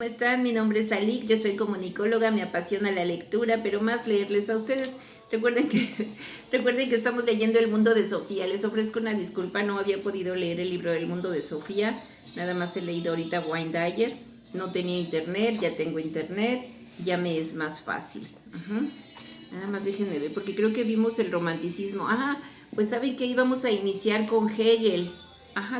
¿Cómo están? Mi nombre es Alik, yo soy comunicóloga, me apasiona la lectura, pero más leerles a ustedes. Recuerden que, recuerden que estamos leyendo El mundo de Sofía. Les ofrezco una disculpa, no había podido leer el libro del mundo de Sofía, nada más he leído ahorita Wayne Dyer. No tenía internet, ya tengo internet, ya me es más fácil. Nada más déjenme ver, porque creo que vimos el romanticismo. Pues saben que íbamos a iniciar con Hegel.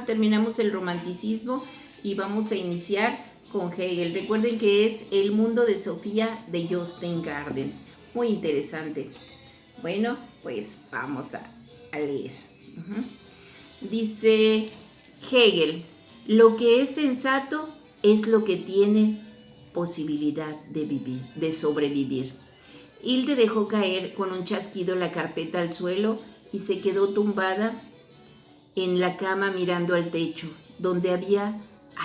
Terminamos el romanticismo y vamos a iniciar con Hegel. Recuerden que es El mundo de Sofía de Joe Steingarten. Muy interesante. Bueno, pues vamos a leer. Dice Hegel: lo que es sensato es lo que tiene posibilidad de vivir, de sobrevivir. Hilde dejó caer con un chasquido la carpeta al suelo y se quedó tumbada en la cama mirando al techo, donde había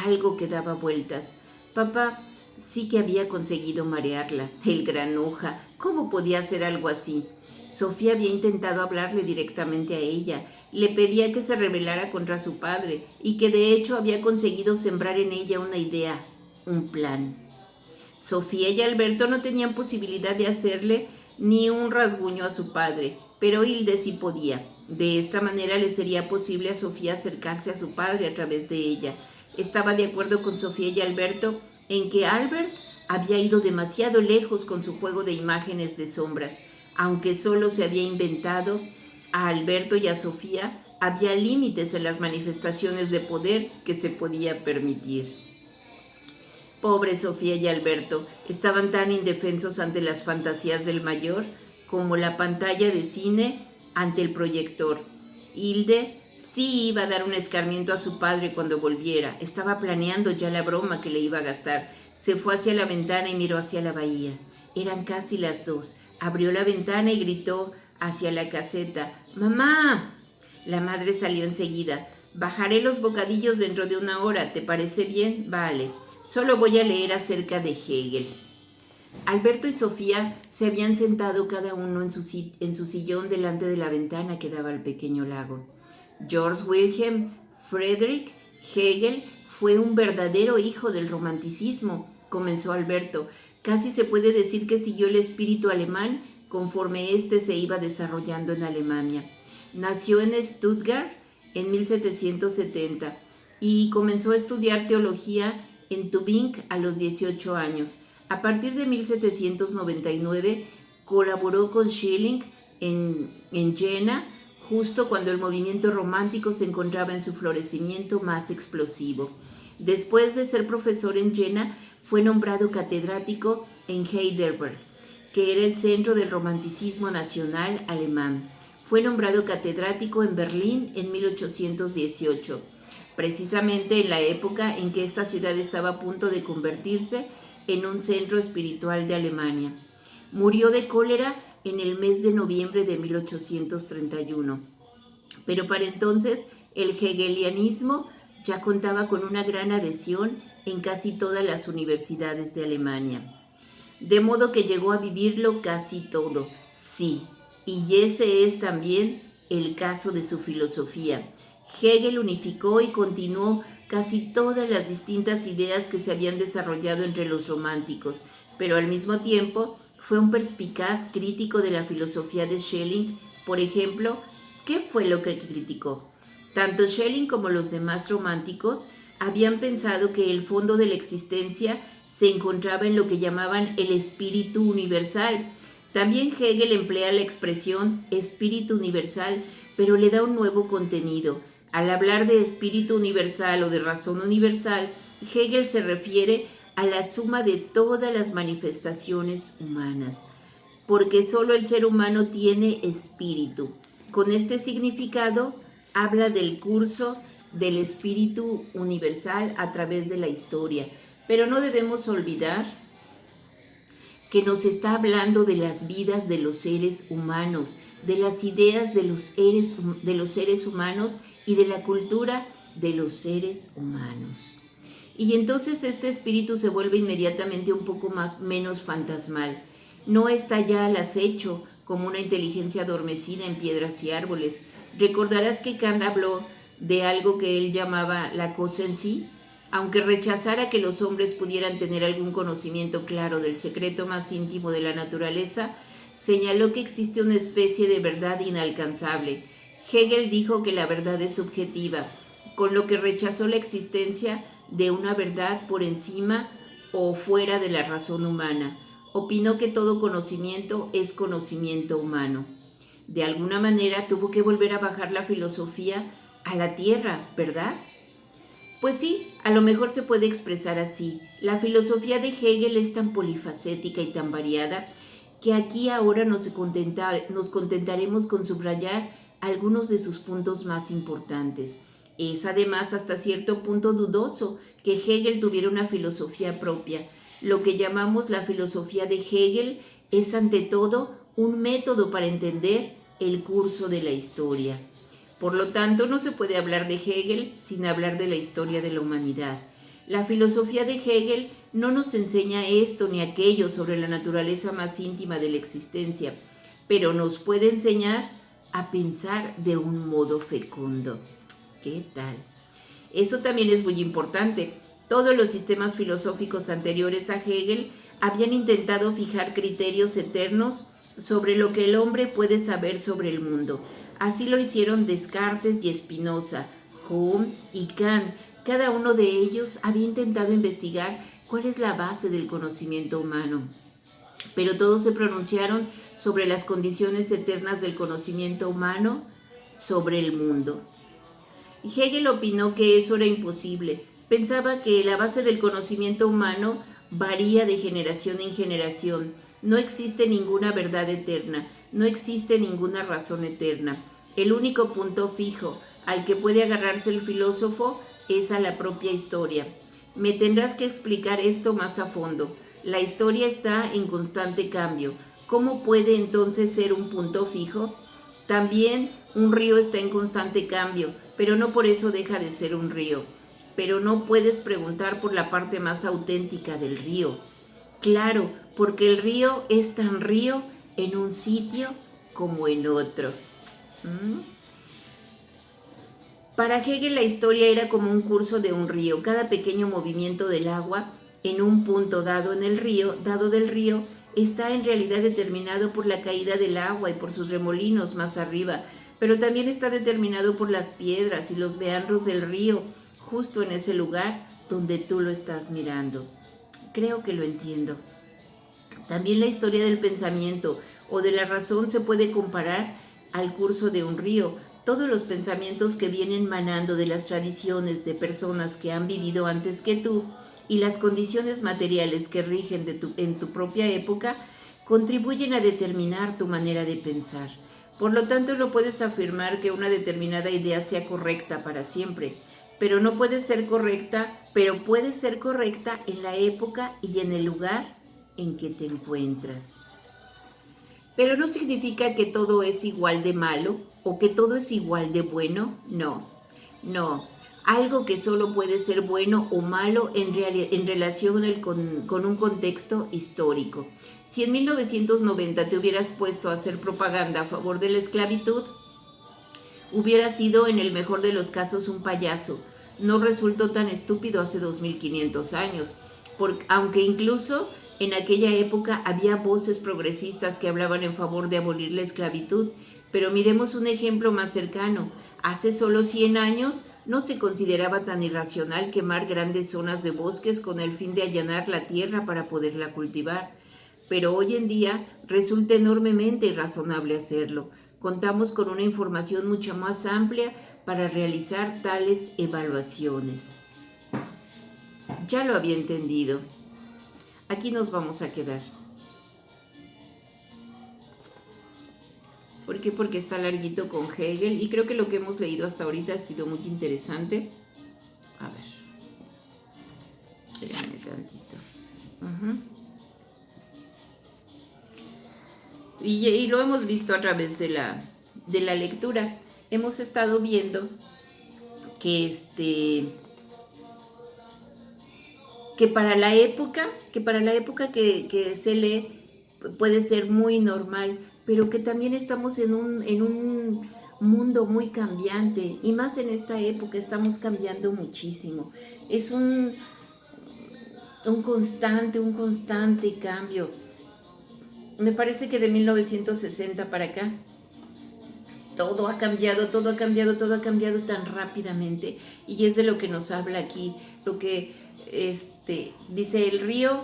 algo que daba vueltas. Papá sí que había conseguido marearla. El granuja, ¿cómo podía hacer algo así? Sofía había intentado hablarle directamente a ella. Le pedía que se rebelara contra su padre y que de hecho había conseguido sembrar en ella una idea, un plan. Sofía y Alberto no tenían posibilidad de hacerle ni un rasguño a su padre, pero Hilde sí podía. De esta manera le sería posible a Sofía acercarse a su padre a través de ella. Estaba de acuerdo con Sofía y Alberto en que Albert había ido demasiado lejos con su juego de imágenes de sombras. Aunque solo se había inventado, a Alberto y a Sofía había límites en las manifestaciones de poder que se podía permitir. Pobre Sofía y Alberto, estaban tan indefensos ante las fantasías del mayor como la pantalla de cine ante el proyector. Hilde sí iba a dar un escarmiento a su padre cuando volviera. Estaba planeando ya la broma que le iba a gastar. Se fue hacia la ventana y miró hacia la bahía. Eran casi las 2. Abrió la ventana y gritó hacia la caseta: ¡Mamá! La madre salió enseguida. Bajaré los bocadillos dentro de 1 hora. ¿Te parece bien? Vale. Solo voy a leer acerca de Hegel. Alberto y Sofía se habían sentado cada uno en su sillón delante de la ventana que daba al pequeño lago. George Wilhelm Friedrich Hegel fue un verdadero hijo del romanticismo, comenzó Alberto. Casi se puede decir que siguió el espíritu alemán conforme éste se iba desarrollando en Alemania. Nació en Stuttgart en 1770 y comenzó a estudiar teología en Tübingen a los 18 años. A partir de 1799 colaboró con Schelling en Jena, justo cuando el movimiento romántico se encontraba en su florecimiento más explosivo. Después de ser profesor en Jena, fue nombrado catedrático en Heidelberg, que era el centro del romanticismo nacional alemán. Fue nombrado catedrático en Berlín en 1818. Precisamente en la época en que esta ciudad estaba a punto de convertirse en un centro espiritual de Alemania. Murió de cólera en el mes de noviembre de 1831. Pero para entonces el hegelianismo ya contaba con una gran adhesión en casi todas las universidades de Alemania. De modo que llegó a vivirlo casi todo, sí, y ese es también el caso de su filosofía. Hegel unificó y continuó casi todas las distintas ideas que se habían desarrollado entre los románticos, pero al mismo tiempo fue un perspicaz crítico de la filosofía de Schelling. Por ejemplo, ¿qué fue lo que criticó? Tanto Schelling como los demás románticos habían pensado que el fondo de la existencia se encontraba en lo que llamaban el espíritu universal. También Hegel emplea la expresión espíritu universal, pero le da un nuevo contenido. Al hablar de espíritu universal o de razón universal, Hegel se refiere a la suma de todas las manifestaciones humanas, porque solo el ser humano tiene espíritu. Con este significado, habla del curso del espíritu universal a través de la historia. Pero no debemos olvidar que nos está hablando de las vidas de los seres humanos, de las ideas de los seres humanos y de la cultura de los seres humanos. Y entonces este espíritu se vuelve inmediatamente un poco menos fantasmal. No está ya al acecho como una inteligencia adormecida en piedras y árboles. Recordarás que Kant habló de algo que él llamaba la cosa en sí. Aunque rechazara que los hombres pudieran tener algún conocimiento claro del secreto más íntimo de la naturaleza, señaló que existe una especie de verdad inalcanzable. Hegel dijo que la verdad es subjetiva, con lo que rechazó la existencia de una verdad por encima o fuera de la razón humana. Opinó que todo conocimiento es conocimiento humano. De alguna manera tuvo que volver a bajar la filosofía a la tierra, ¿verdad? Pues sí, a lo mejor se puede expresar así. La filosofía de Hegel es tan polifacética y tan variada que aquí ahora nos contentaremos con subrayar algunos de sus puntos más importantes. Es además hasta cierto punto dudoso que Hegel tuviera una filosofía propia. Lo que llamamos la filosofía de Hegel es ante todo un método para entender el curso de la historia. Por lo tanto, no se puede hablar de Hegel sin hablar de la historia de la humanidad. La filosofía de Hegel no nos enseña esto ni aquello sobre la naturaleza más íntima de la existencia, pero nos puede enseñar a pensar de un modo fecundo. ¿Qué tal? Eso también es muy importante. Todos los sistemas filosóficos anteriores a Hegel habían intentado fijar criterios eternos sobre lo que el hombre puede saber sobre el mundo. Así lo hicieron Descartes y Spinoza, Hume y Kant. Cada uno de ellos había intentado investigar cuál es la base del conocimiento humano. Pero todos se pronunciaron sobre las condiciones eternas del conocimiento humano sobre el mundo. Hegel opinó que eso era imposible. Pensaba que la base del conocimiento humano varía de generación en generación. No existe ninguna verdad eterna, no existe ninguna razón eterna. El único punto fijo al que puede agarrarse el filósofo es a la propia historia. Me tendrás que explicar esto más a fondo. La historia está en constante cambio. ¿Cómo puede entonces ser un punto fijo? También un río está en constante cambio, pero no por eso deja de ser un río. Pero no puedes preguntar por la parte más auténtica del río. Claro, porque el río es tan río en un sitio como en otro. Para Hegel la historia era como un curso de un río. Cada pequeño movimiento del agua en un punto dado del río, está en realidad determinado por la caída del agua y por sus remolinos más arriba, pero también está determinado por las piedras y los meandros del río, justo en ese lugar donde tú lo estás mirando. Creo que lo entiendo. También la historia del pensamiento o de la razón se puede comparar al curso de un río. Todos los pensamientos que vienen manando de las tradiciones de personas que han vivido antes que tú y las condiciones materiales que rigen en tu propia época contribuyen a determinar tu manera de pensar. Por lo tanto, no puedes afirmar que una determinada idea sea correcta para siempre, pero puede ser correcta en la época y en el lugar en que te encuentras. Pero no significa que todo es igual de malo o que todo es igual de bueno, no. Algo que solo puede ser bueno o malo en relación con un contexto histórico. Si en 1990 te hubieras puesto a hacer propaganda a favor de la esclavitud, hubieras sido en el mejor de los casos un payaso. No resultó tan estúpido hace 2500 años, aunque incluso en aquella época había voces progresistas que hablaban en favor de abolir la esclavitud, pero miremos un ejemplo más cercano. Hace solo 100 años no se consideraba tan irracional quemar grandes zonas de bosques con el fin de allanar la tierra para poderla cultivar, pero hoy en día resulta enormemente irrazonable hacerlo. Contamos con una información mucho más amplia para realizar tales evaluaciones. Ya lo había entendido. Aquí nos vamos a quedar. ¿Por qué? Porque está larguito con Hegel y creo que lo que hemos leído hasta ahorita ha sido muy interesante. A ver. Espérenme tantito. Y lo hemos visto a través de la lectura. Hemos estado viendo que para la época que se lee puede ser muy normal, pero que también estamos en un mundo muy cambiante, y más en esta época estamos cambiando muchísimo. es un constante cambio. Me parece que de 1960 para acá, todo ha cambiado, todo ha cambiado, todo ha cambiado tan rápidamente. Y es de lo que nos habla aquí, lo que dice el río.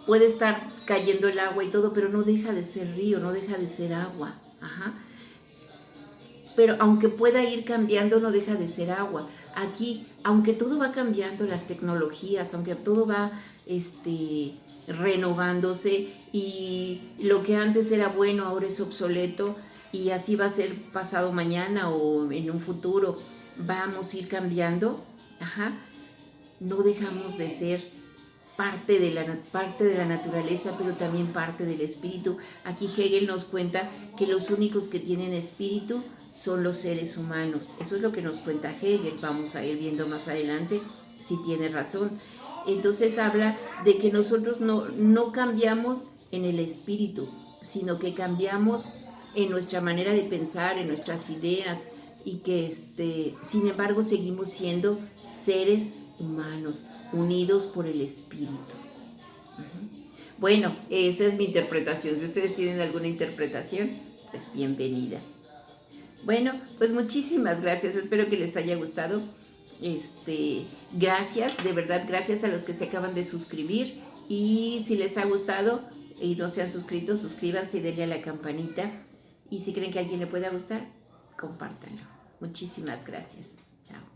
Puede estar cayendo el agua y todo, pero no deja de ser río, no deja de ser agua. Ajá. Pero aunque pueda ir cambiando, no deja de ser agua. Aquí, aunque todo va cambiando, las tecnologías, aunque todo va renovándose y lo que antes era bueno ahora es obsoleto y así va a ser pasado mañana o en un futuro, vamos a ir cambiando, ajá, no dejamos de ser parte de la naturaleza, pero también parte del espíritu. Aquí Hegel nos cuenta que los únicos que tienen espíritu son los seres humanos. Eso es lo que nos cuenta Hegel. Vamos a ir viendo más adelante si tiene razón. Entonces habla de que nosotros no cambiamos en el espíritu, sino que cambiamos en nuestra manera de pensar, en nuestras ideas, y que sin embargo seguimos siendo seres humanos, unidos por el espíritu. Bueno, esa es mi interpretación. Si ustedes tienen alguna interpretación, pues bienvenida. Bueno, pues muchísimas gracias. Espero que les haya gustado. Gracias, de verdad, gracias a los que se acaban de suscribir. Y si les ha gustado y no se han suscrito, suscríbanse y denle a la campanita. Y si creen que a alguien le pueda gustar, compártanlo. Muchísimas gracias. Chao.